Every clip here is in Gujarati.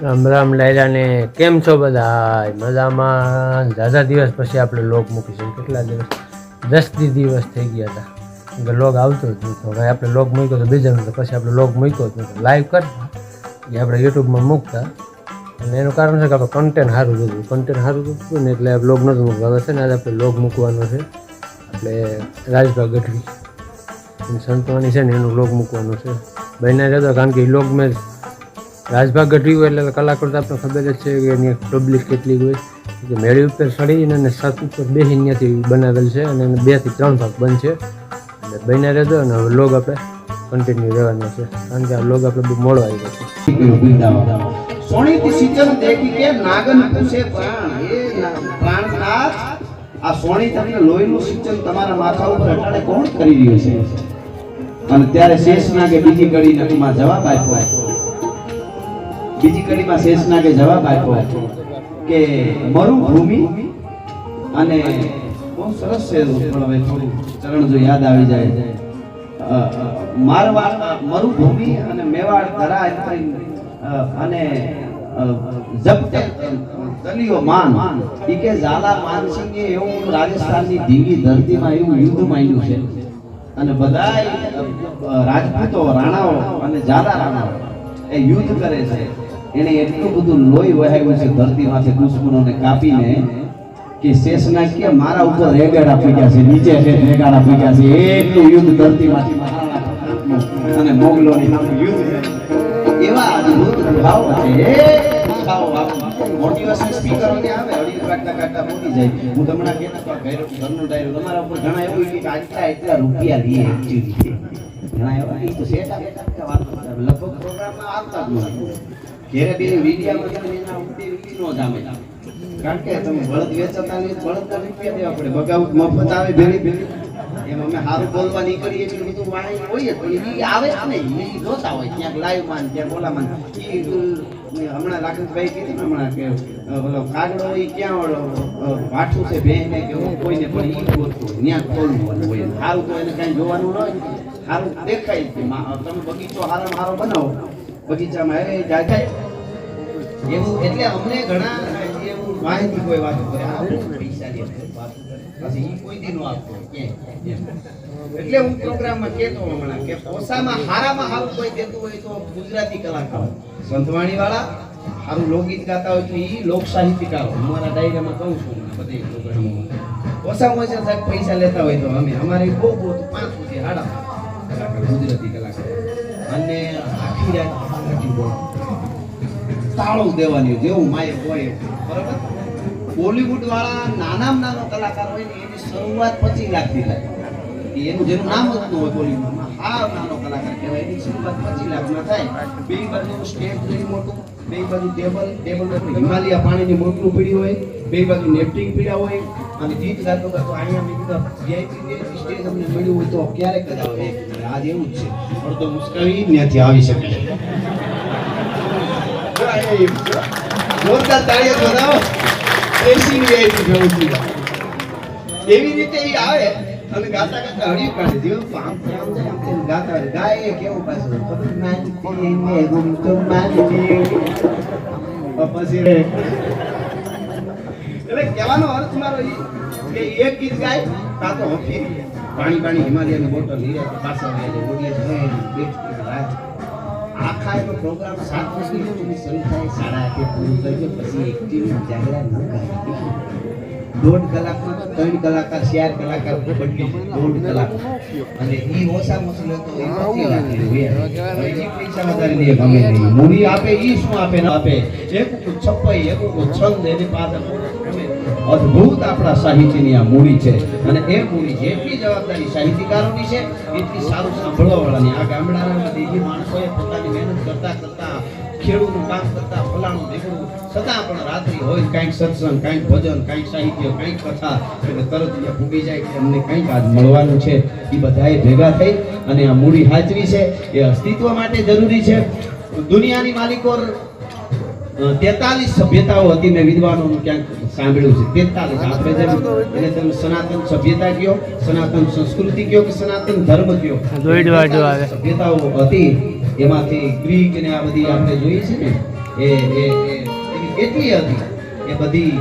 રામ રામ લાયરા ને કેમ છો બધા? મજામાં? ઝાઝા દિવસ પછી આપણે લોગ મૂકીશું. કેટલા દિવસ? 10 દિવસ થઈ ગયા હતા કે લોગ આવતો જ નહોતો. હવે આપણે લોગ મૂક્યો તો બીજાનો, તો પછી આપણે લોગ મૂક્યો જ નહોતો. લાઈવ કરતા એ આપણે યુટ્યુબમાં મૂકતા, અને એનું કારણ છે કે આપણે કન્ટેન્ટ સારું જોયું. કન્ટેન્ટ સારું જોયું ને એટલે લોગ નહોતું મૂકવા. હવે છે ને આજે આપણે લોગ મૂકવાનો છે. આપણે રાજભા ગઢવી સંતવાની છે ને એનું લોગ મૂકવાનું છે. બન્યા રહેતો, કારણ કે એ લોગ મેં રાજભા ગઢવી હોય એટલે કલાકાર તો આપણે ખબર જ છે કે એની પબ્લિક કેટલી હોય. કે મેળી ઉપર ચડીને અને છત ઉપર બેસીને ત્યાંથી બનાવેલ છે, અને એને 2 થી 3 ભાગ બનશે. એટલે બન્યા રહેતો, અને હવે લોગ આપણે કન્ટિન્યુ રહેવાનો છે, કારણ કે આ લોગ આપણે બહુ મોડો આવી ગયો છે. સોણીથી સિંચન દેખી કે નાગન પૂછે પ્રાણ, એ પ્રાણનાથ આ સોણી તમને લોહીનું સિંચન તમારા માથા ઉપર અટાણે કોણ કરી રહ્યું છે? અને ત્યારે શેષનાગે બીજી કડી નદીમાં જવાબ આપ્યો. બીજી કડીમાં શેષનાગે જવાબ આપ્યો કે મરુભૂમિ, અને બહુ સરસ છે. હવે થોડું ચરણ જો યાદ આવી જાય, મારવાડ મરુભૂમિ અને મેવાડ ધરા અને જપતે તલિયો માન ઈ કે ઝાલા માનસિંહે એવું રાજસ્થાનની ધીંગી ધરતીમાં એવું યુદ્ધ માંડ્યું છે, અને બધાય રાજપૂતો રાણાઓ અને ઝાલા રાણાઓ એ યુદ્ધ કરે છે. એને એટલું બધું લોહી વહાવ્યું છે ધરતીમાંથી દુશ્મનોને કાપીને કે શેષનાગ કે મારા ઉપર રેગાડા પીડ્યા છે, નીચે છે રેગાડા પીડ્યા છે. એટલું યુદ્ધ ધરતીમાંથી અને મોગલોની યુદ્ધ એવા અદ્ભુત ભાવ છે. મોટિવેશન સ્પીકરો ને આવે અડી કાટતા બોલી જાય. હું તમને કહેતો ઘરનો ડાયરો તમારા ઉપર ઘણા એવું કે આટલા રૂપિયા લઈએ એક્ચ્યુઅલી ઘણા એવા ઈ તો સેટા બેટા વાત લગભગ પ્રોગ્રામમાં આવતા જ નથી. ઘેરે બે વિડિયામાં તમે એના ઉડે વિડી નો જામે, કારણ કે તમે બળદ વેચતા નહીં, બળદના રૂપિયા દેવા પડે. બગાઉટ મફત આવે ભેળી ભેળી. એમ અમે સારું બોલવા નીકળીએ છીએ, બધું વાણી હોય પણ એ આવે જ નહીં. એ જોતા હોય ક્યાંક લાઈવ માન ક્યાંક બોલામાં. હમણાં લાખનભાઈ કીધી ને હમણાં કે ઓલો કાગડો એ ક્યાં વાઠું છે બેને કે કોઈને પણ ઈ ગોતવું ત્યાં ખોલવું હોય. સારું તો એને કાંઈ જોવાનું ન હોય, સારું દેખાય. તમે બગીચો હારામાં હારો બનાવો, બગીચામાં એ જાય એવું. એટલે અમને ઘણા એવું માહિતી કોઈ વાત કરે પૈસા લે વાત પછી ઈ કોઈ દી નો આપતો એટલે હું પ્રોગ્રામમાં કહેતો હમણાં કે ઓસામાં હારામાં હારું કોઈ દેતું હોય તો ગુજરાતી કલાકાર સંતવાણી વાળા સારું લોકગીત ગાતા હોય તો ઈ લોક સાહિત્યકારો અમારા ડાયરામાં કહું છું બધે પ્રોગ્રામોમાં. ઓસામાં ઓછા સાહેબ પૈસા લેતા હોય તો અમે અમારે બહુ 5 સુધી હાડા કલાકાર ગુજરાતી કલાકાર, અને આખી રાત તાળું દેવાની જેવું માય હોય. બરાબર? બોલીવુડ વાળા નાનામાં નાનો કલાકાર હોય ને એની શરૂઆત 25 લાખથી થાય. એનું જેનું નામ જ ન હોય બોલીવુડમાં, આ નાનો કલાકાર કહેવાય. એની શરૂઆત 25 લાખમાં થાય. બે બાજુ સ્ટેજ જોઈ મોટું, બે બાજુ ટેબલ હિમાલયા પાણીની મોટલું પીડી હોય, બે બાજુ નેફ્ટિંગ પીડા હોય, અને ગીત ગાતો ગાતો અહીંયા મેં કીધું વીઆઈપી સ્ટેજ અમને મળ્યું હોય તો ક્યારેક જ આવે. આજ એવું જ છે, અડધો મુસ્કાવી ત્યાંથી આવી શકે. જોરદાર તાળીઓ બજાવો. એસી વીઆઈપી ભેળું થઈ જાય. એવી રીતે એ આવે અને ગાતા ગાતા હળી કાઢે જેવું આમ ગાતા ગાય કેવું પાછું પછી એટલે કહેવાનો અર્થ મારો કે એક ગીત ગાય તા તો હફી પાણી હિમાલયની બોટલ લઈ પાછા આખા એનો પ્રોગ્રામ 7 વાગે શરૂ થાય, 8:30 પૂરું થઈ પછી એક્ટિવિટી જાગરા ન કરે. 1.5 કલાકમાં 3 કલાકાર 4 કલાકાર બદલી 1.5 કલાક, અને ઈ ઓછા મસલો તો 25 લાખ પૈસા વધારે લે ગમે નહીં. મૂવી આપે ઈ શું આપે ન આપે, એક છપ્પઈ એક છંદ એની પાસે અદ્ભુત આપણા સાહિત્યની આ મૂડી છે. અને એ મૂડી જેટલી જવાબદારી સાહિત્યકારોની છે એટલી સારું સાંભળવા વાળાની. આ ગામડાના દેજી માણસોએ પોતાની મહેનત કરતા ખેડૂતનું કામ કરતા ફલાણું દેખડું છતાં પણ રાત્રિ હોય કાંઈક સત્સંગ, કાંઈક ભજન, કાંઈક સાહિત્ય, કાંઈક કથા, એટલે તરત અહીંયા ભૂગી જાય કે અમને કાંઈક આજ મળવાનું છે. એ બધાએ ભેગા થઈ અને આ મૂડી હાજરી છે એ અસ્તિત્વ માટે જરૂરી છે. દુનિયાની માલિકો 43 સભ્યતાઓ હતી. મેં વિદ્વાનોનું ક્યાંક સાંભળ્યું છે 43. આપણે જેમ એને તમે સનાતન સભ્યતા કયો, સનાતન સંસ્કૃતિ કયો કે સનાતન ધર્મ કયો, સભ્યતાઓ હતી. એમાંથી ગ્રીક ને આ બધી આપણે જોઈએ છે ને એવી કેટલી હતી એ બધી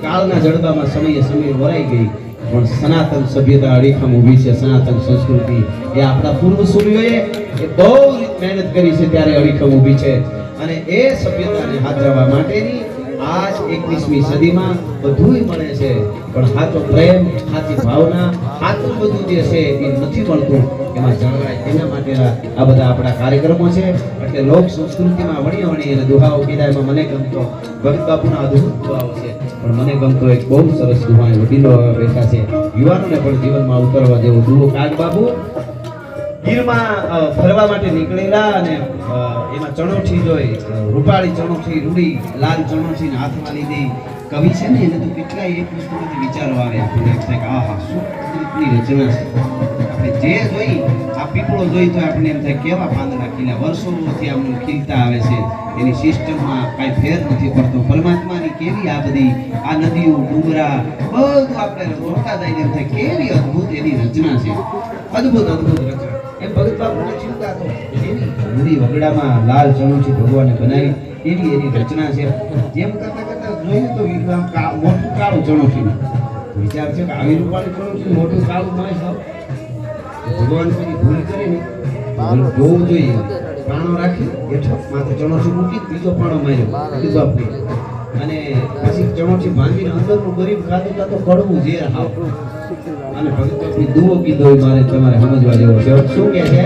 કાળના જડબામાં સમયે સમયે વરાઈ ગઈ. પણ સનાતન સભ્યતા અડીખમ ઊભી છે. સનાતન સંસ્કૃતિ એ આપણા પૂર્વસૂરીઓએ એ બહુ મહેનત કરી છે ત્યારે અડીખમ ઊભી છે. અને એ સભ્યતાને હાચવવા માટેની આજ 21મી સદીમાં બધુંય મળે છે, પણ સાચો પ્રેમ, સાચી ભાવના, સાચું બધું જે છે એ નથી મળતું. એમાં જળવાય એના માટે આ બધા આપણા કાર્યક્રમો છે. એટલે લોક સંસ્કૃતિમાં વણી વણી અને દુહાઓ કીધા. એમાં મને ગમતો ભગત બાપુના અદ્ભુત દુહાઓ છે, પણ મને ગમતો એક બહુ સરસ દુહા વડીલો બેઠા છે, યુવાનોને પણ જીવનમાં ઉતરવા જેવો દુહો. કાગ બાપુ ગીરમાં ફરવા માટે નીકળેલા અને એમાં ચણોઠી જોઈ, રૂપાળી ચણોઠી, રૂડી લાલ ચણોઠી હાથમાં લીધી. કવિ છે ને એને તો કેટલાય એક વસ્તુમાંથી વિચારો આવે. આપણને એમ થાય કે આહા શું કુદરતની રચના છે. આપણે જે જોઈ આ પીપળો જોઈ તો આપણને એમ થાય કેવા પાંદડા ખીલ્યા, વર્ષોથી આમનું ખીલતા આવે છે. એની સિસ્ટમમાં કાંઈ ફેર નથી પડતો. પરમાત્માની કેવી આ બધી આ નદીઓ, ડુંગરા બધું આપણે જોતા જઈને એમ થાય કેવી અદ્ભુત એની રચના છે. અદ્ભુત અદ્ભુત રચના. એમ ભગત બાપુને ચિંતા તો એની રૂડી વગડામાં લાલ ચણોઠી ભગવાને બનાવી એવી એની રચના છે. જેમ કરતા કરતા જોઈએ તો મોટું કાળું ચણોઠી વિચાર છે કે આવી રૂપાળી ચણોઠી મોટું કાળું મળે છે. ભગવાન કોઈ ભૂલ કરે ને જોવું જોઈએ. પાણો રાખી હેઠો માથે ચણોઠી મૂકી બીજો પાણો માર્યો બાપુ અને પછી ચણોઠી ભાંગીને અંદરનું ગરીબ ખાધું તો કડવું ઝેર હાવ. અને ભગતની દુઓ કીધો મારે તમારે સમજવા જેવો છે. શું કહે છે?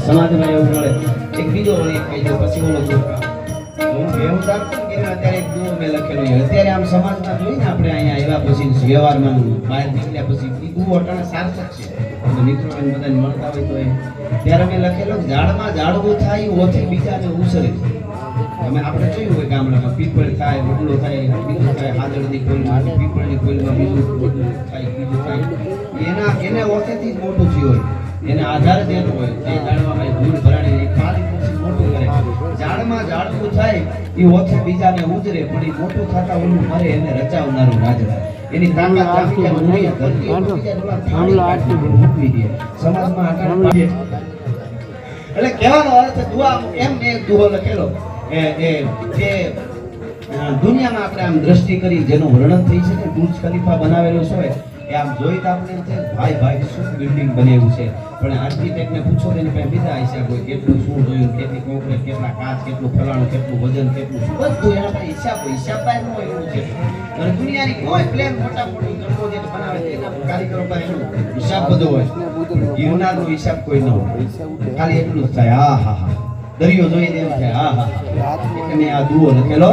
સમાજમાં એવું મળે. એક બીજો વળી કહી દો પછી ઓલો હું વ્યવહાર અત્યારે એક દુઓ મેં લખેલો છે. અત્યારે આમ સમાજમાં જોઈને આપણે અહીંયા આવ્યા પછી વ્યવહારમાં બહાર નીકળ્યા પછી એ દુઓ અટાણે સાર્થક છે. મિત્રો બધાને મળતા હોય તો ત્યારે મેં લખેલો ઝાડમાં ઝાડવું થાય ઓથે બીજાને ઉછરે. અમે આપણે જોયું હોય ગામડામાં પીપળ થાય, વડલો થાય, બીજું થાય, હાદળની કોઈલમાં, પીપળની કોઈલમાં બીજું થાય, બીજું થાય. એને ઓથેથી જ મોટું થયું હોય, એને આધાર જ એનો હોય. જે ઝાડમાં ધૂળ ભરાણી પાણી પછી મોટું કરે. ઝાડમાં ઝાડવું થાય એ ઓથે બીજાને ઉજરે, પણ એ મોટું થતા ઓલું મરે એને રચાવનારું રાજડા. એની તાકાત રાખી મૂકી ધરતી મૂકવી દે. સમાજમાં આકાર પાડે. એટલે કહેવાનો અર્થ દુઆ એમ એક દુહો લખેલો એ જે દુનિયામાં આપણે આમ દ્રષ્ટિ કરી જેનું વર્ણન થઈ છે ને બુર્જ ખલીફા બનાવેલો છે એ આમ જોઈ તો આપણે એમ થાય ભાઈ ભાઈ શું બિલ્ડિંગ બનાવ્યું છે. પણ આર્કિટેક્ટને પૂછો તો એની પાસે બીજા હિસાબ હોય. કેટલું શું જોયું, કેટલી કોન્ક્રીટ, કેટલા કાચ, કેટલું ફલાણું, કેટલું વજન, કેટલું શું બધું એના પાસે હિસાબ હોય. હિસાબ પાસે ન હોય એવું છે. અને દુનિયાની કોઈ પ્લેન મોટા મોટી ગણકો જે બનાવે તેના કારીગરો પાસે એનો હિસાબ બધો હોય. ગિરનારનો હિસાબ કોઈ ન હોય. ખાલી એટલું જ થાય હા હા હા દરિયો જોઈને એમ થાય હા હા હા. એટલે આ દુઓ લખેલો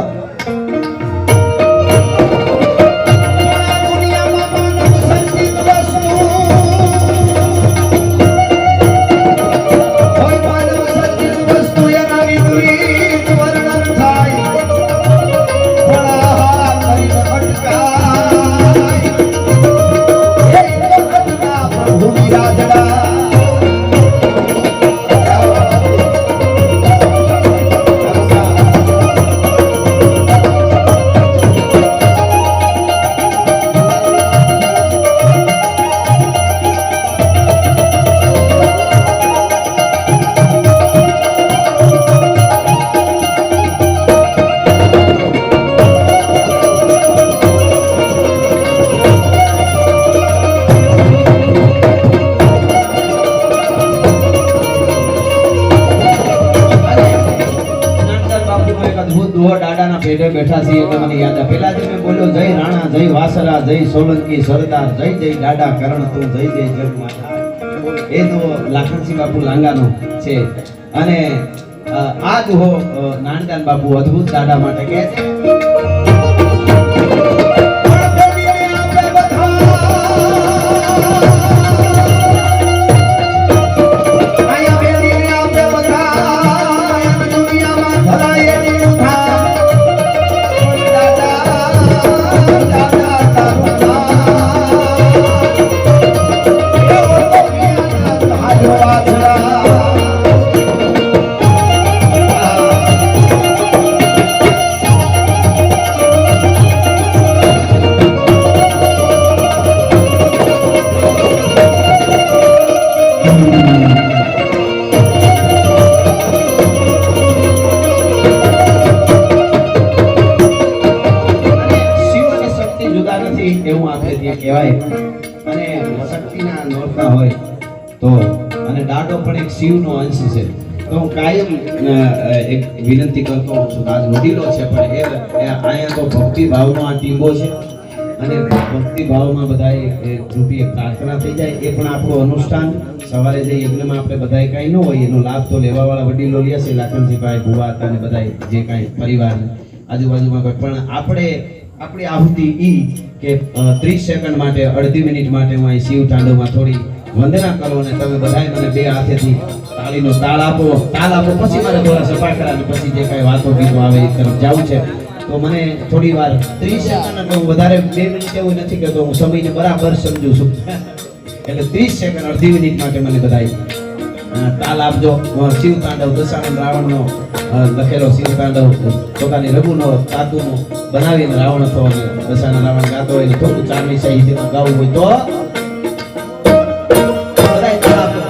દાદાના પેટે બેઠા છીએ એટલે મને યાદ આવે. પેલા જે મેં બોલ્યો જય રાણા, જય વાસરા, જય સોલંકી સરદાર, જય જય દાદા કરણ તું, જય જય જગમાતા. એ તો લાખનસિંહ બાપુ લાંગાનો છે. અને આ દુહો નાનદાન બાપુ અદ્ભુત દાદા માટે કહે છે. એવું આપણે જે કહેવાય. અને શક્તિના નોરતા હોય તો અને દાડો પણ એક શિવનો અંશ છે. તો હું કાયમ એક વિનંતી કરતો હોઉં છું. આજ વડીલો છે પણ એ અહીંયા તો ભક્તિ ભાવનો આ ટીમો છે અને ભક્તિ ભાવમાં બધા રૂપી પ્રાર્થના થઈ જાય. એ પણ આપણું અનુષ્ઠાન સવારે જે યજ્ઞમાં આપણે બધા કાંઈ ન હોય એનો લાભ તો લેવાવાળા વડીલો લે છે. લાખનજીભાઈ, ભુવા હતા અને બધા જે કાંઈ પરિવાર આજુબાજુમાં કોઈ પણ આપણી આહુતિ ઈ કે 30 સેકન્ડ માટે, અડધી મિનિટ માટે હું અહીં શિવ તાંડવમાં થોડી વંદના કરો અને તમે બધાએ મને બે હાથેથી તાળીનો તાળ આપો. પછી મારે થોડા સપાકરા અને પછી જે કાંઈ વાતો ગીતો આવે એ તરફ જવું છે. તો મને થોડી વાર 30 સેકન્ડ એટલે હું વધારે 2 મિનિટ એવું નથી કહેતો, હું સમયને બરાબર સમજુ છું. એટલે 30 સેકન્ડ, અડધી મિનિટ માટે મને બધાએ તાલ આપજો. શિવ તાંડવ દશાનંદ રાવણનો લખેલો શિવ તાંડવ પોતાની રઘુનો તાતુનો બનાવીને રાવણ હતો અને દશાનંદ રાવણ ગાતો હોય ને થોડું ચારમી સાહિત્યમાં ગાવું હોય તો બધાએ તાલ આપજો.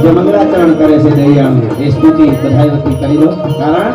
જે મંગળાચરણ કરે છે દયાળુ એ સ્તુતિ બધાય વતી કરી લો. કારણ